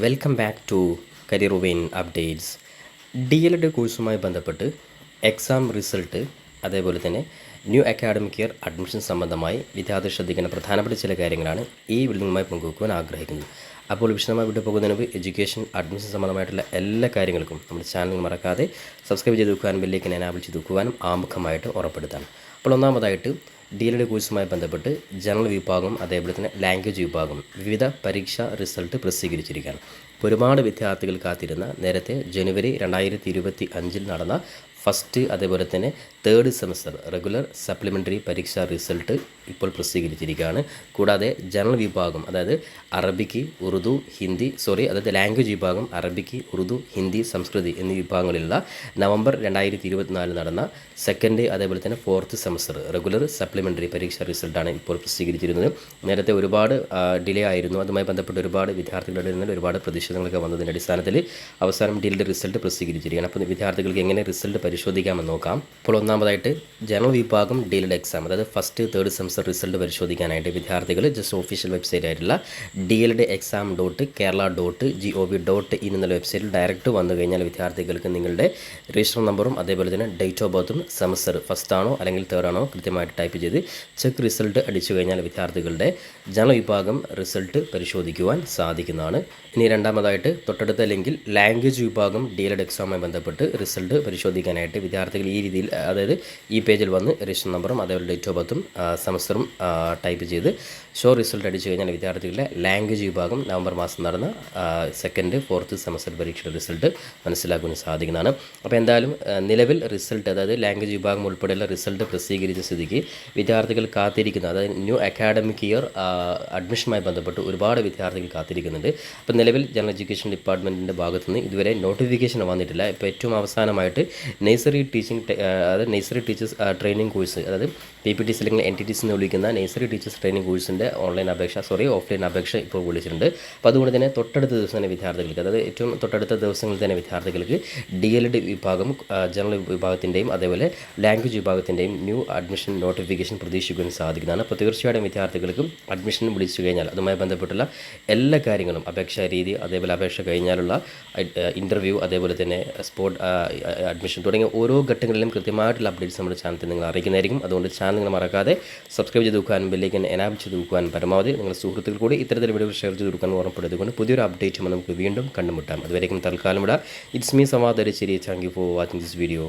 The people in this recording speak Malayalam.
Welcome back to career vein updates. DLED കോഴ്സുമായി ബന്ധപ്പെട്ട് എക്സാം റിസൾട്ട്, അതേപോലെ തന്നെ ന്യൂ അക്കാഡമിക് ഇയർ അഡ്മിഷൻ സംബന്ധമായി വിദ്യാർത്ഥി ശ്രദ്ധിക്കേണ്ട പ്രധാനപ്പെട്ട ചില കാര്യങ്ങളാണ് ഈ വീഡിയോയുമായി പങ്കുവെക്കുവാൻ ആഗ്രഹിക്കുന്നത്. അപ്പോൾ വിശദമായി വീഡിയോ പോകുന്നതിന് മുമ്പ് എഡ്യൂക്കേഷൻ അഡ്മിഷൻ സംബന്ധമായിട്ടുള്ള എല്ലാ കാര്യങ്ങൾക്കും നമ്മുടെ ചാനൽ മറക്കാതെ സബ്സ്ക്രൈബ് ചെയ്ത് വെക്കുവാനും ബെല്ലേക്ക് എനാബിൾ ചെയ്ത് വെക്കുവാനും ആമുഖമായിട്ട് ഉറപ്പെടുത്താം. അപ്പോൾ ഒന്നാമതായിട്ട് DLED കോഴ്സുമായി ബന്ധപ്പെട്ട് ജനറൽ വിഭാഗം, അതേപോലെ തന്നെ ലാംഗ്വേജ് വിഭാഗം വിവിധ പരീക്ഷാ റിസൾട്ട് പ്രസിദ്ധീകരിച്ചിരിക്കുകയാണ്. ഒരുപാട് വിദ്യാർത്ഥികൾ കാത്തിരുന്ന നേരത്തെ ജനുവരി 2025 നടന്ന ഫസ്റ്റ്, അതേപോലെ തന്നെ തേർഡ് സെമസ്റ്റർ റെഗുലർ സപ്ലിമെൻ്ററി പരീക്ഷാ റിസൾട്ട് ഇപ്പോൾ പ്രസിദ്ധീകരിച്ചിരിക്കുകയാണ്. കൂടാതെ ജനറൽ വിഭാഗം, അതായത് അതായത് ലാംഗ്വേജ് വിഭാഗം അറബിക്ക്, ഉറുദു, ഹിന്ദി, സംസ്കൃതി എന്നീ വിഭാഗങ്ങളിലുള്ള നവംബർ 2024 നടന്ന സെക്കൻഡ്, അതേപോലെ തന്നെ ഫോർത്ത് സെമസ്റ്റർ റെഗുലർ സപ്ലിമെൻ്ററി പരീക്ഷാ റിസൾട്ടാണ് ഇപ്പോൾ പ്രസിദ്ധീകരിച്ചിരുന്നത്. നേരത്തെ ഒരുപാട് ഡിലേ ആയിരുന്നു. അതുമായി ബന്ധപ്പെട്ട് ഒരുപാട് വിദ്യാർത്ഥികളുടെ നിന്ന് ഒരുപാട് പ്രതിഷേധങ്ങളൊക്കെ വന്നതിൻ്റെ അടിസ്ഥാനത്തിൽ അവസാനം DLED റിസൾട്ട് പ്രസിദ്ധീകരിച്ചിരിക്കുകയാണ്. അപ്പോൾ വിദ്യാർത്ഥികൾക്ക് എങ്ങനെ റിസൾട്ട് പരിശോധിക്കാമെന്ന് നോക്കാം. അപ്പോൾ ഒന്നാമതായിട്ട് ജനറൽ വിഭാഗം DLED എക്സാം, അതായത് ഫസ്റ്റ് തേർഡ് സെമസ്റ്റർ റിസൾട്ട് പരിശോധിക്കാനായിട്ട് വിദ്യാർത്ഥികൾ ജസ്റ്റ് ഒഫീഷ്യൽ വെബ്സൈറ്റ് ആയിട്ടുള്ള DLEDexam.kerala.gov.in എന്നുള്ള വെബ്സൈറ്റിൽ ഡയറക്റ്റ് വന്നു കഴിഞ്ഞാൽ വിദ്യാർത്ഥികൾക്ക് നിങ്ങളുടെ രജിസ്റ്റർ നമ്പറും അതേപോലെ തന്നെ ഡേറ്റ് ഓഫ് ബർത്തും സെമസ്റ്റർ ഫസ്റ്റ് ആണോ അല്ലെങ്കിൽ തേർഡ് ആണോ കൃത്യമായിട്ട് ടൈപ്പ് ചെയ്ത് ചെക്ക് റിസൾട്ട് അടിച്ചു കഴിഞ്ഞാൽ വിദ്യാർത്ഥികളുടെ ജനറൽ വിഭാഗം റിസൾട്ട് പരിശോധിക്കുവാൻ സാധിക്കുന്നതാണ്. ഇനി രണ്ടാമതായിട്ട് തൊട്ടടുത്ത ലിങ്കിൽ ലാംഗ്വേജ് വിഭാഗം DLED എക്സാമുമായി ബന്ധപ്പെട്ട് റിസൾട്ട് പരിശോധിക്കാനായിട്ട് വിദ്യാർത്ഥികൾ ഈ രീതിയിൽ, അതായത് ഈ പേജിൽ വന്ന് രജിസ്റ്റർ നമ്പറും അതേപോലെ ഡേറ്റ് ഓഫ് ബർത്തും സെമസ്റ്ററും ടൈപ്പ് ചെയ്ത് ഷോ റിസൾട്ട് അടിച്ചു കഴിഞ്ഞാൽ വിദ്യാർത്ഥികളുടെ ലാംഗ്വേജ് വിഭാഗം നവംബർ മാസം നടന്ന സെക്കൻഡ് ഫോർത്ത് സെമസ്റ്റർ പരീക്ഷയുടെ റിസൾട്ട് മനസ്സിലാക്കുവാൻ സാധിക്കുന്നതാണ്. അപ്പോൾ എന്തായാലും നിലവിൽ റിസൾട്ട്, അതായത് ലാംഗ്വേജ് വിഭാഗം ഉൾപ്പെടെയുള്ള റിസൾട്ട് പ്രസിദ്ധീകരിച്ച സ്ഥിതിക്ക് വിദ്യാർത്ഥികൾ കാത്തിരിക്കുന്ന, അതായത് ന്യൂ അക്കാഡമിക് ഇയർ അഡ്മിഷനുമായി ബന്ധപ്പെട്ട് ഒരുപാട് വിദ്യാർത്ഥികൾ കാത്തിരിക്കുന്നുണ്ട്. അപ്പോൾ നിലവിൽ ജനറൽ എഡ്യൂക്കേഷൻ ഡിപ്പാർട്ട്മെൻറ്റിൻ്റെ ഭാഗത്തു നിന്ന് ഇതുവരെ നോട്ടിഫിക്കേഷൻ വന്നിട്ടില്ല. ഇപ്പോൾ ഏറ്റവും അവസാനമായിട്ട് നഴ്സറി ടീച്ചേഴ്സ് ട്രെയിനിങ് കോഴ്സ്, അതായത് PPTC അല്ലെങ്കിൽ NTTC എന്ന് വിളിക്കുന്ന നഴ്സറി ടീച്ചേഴ്സ് ട്രെയിനിങ് കോഴ്സിൻ്റെ ഓഫ്ലൈൻ അപേക്ഷ ഇപ്പോൾ വിളിച്ചിട്ടുണ്ട്. അപ്പോൾ അതുകൊണ്ട് തന്നെ തൊട്ടടുത്ത ദിവസം തന്നെ വിദ്യാർത്ഥികൾക്ക്, അതായത് ഏറ്റവും തൊട്ടടുത്ത ദിവസങ്ങളിൽ തന്നെ വിദ്യാർത്ഥികൾക്ക് DLED വിഭാഗം ജനറൽ വിഭാഗത്തിൻ്റെയും അതേപോലെ ലാംഗ്വേജ് വിഭാഗത്തിൻ്റെയും ന്യൂ അഡ്മിഷൻ നോട്ടിഫിക്കേഷൻ പ്രതീക്ഷിക്കാൻ സാധിക്കുന്നതാണ്. അപ്പോൾ തീർച്ചയായിട്ടും വിദ്യാർത്ഥികൾക്കും അഡ്മിഷൻ വിളിച്ചു കഴിഞ്ഞാൽ അതുമായി ബന്ധപ്പെട്ടുള്ള എല്ലാ കാര്യങ്ങളും, അപേക്ഷാ രീതി, അതേപോലെ അപേക്ഷ കഴിഞ്ഞാലുള്ള ഇൻ്റർവ്യൂ, അതേപോലെ തന്നെ സ്പോട്ട് അഡ്മിഷൻ തുടങ്ങിയ ഓരോ ഘട്ടങ്ങളിലും കൃത്യമായിട്ടുള്ള അപ്ഡേറ്റ്സ് നമ്മുടെ ചാനൽ നിങ്ങൾ അറിയിക്കുന്നതായിരിക്കും. അതുകൊണ്ട് ചാനൽ നിങ്ങൾ മറക്കാതെ സബ്സ്ക്രൈബ് ചെയ്ത് വെക്കാനും ബെല്ലേക്ക് എനാബിൾ ചെയ്ത് വെക്കുവാനും പരമാവധി നിങ്ങളുടെ സുഹൃത്തുക്കൾ കൂടി ഇത്തരത്തിൽ വീഡിയോ ഷെയർ ചെയ്ത് കൊടുക്കാൻ ഓർമ്മപ്പെടുത്തുകൊണ്ട് പുതിയൊരു അപ്ഡേറ്റും നമുക്ക് വീണ്ടും കണ്ടുമുട്ടാം. അതുവരേക്കും തൽക്കാലം it's me Sawad Aricheri. Thank you for watching this video.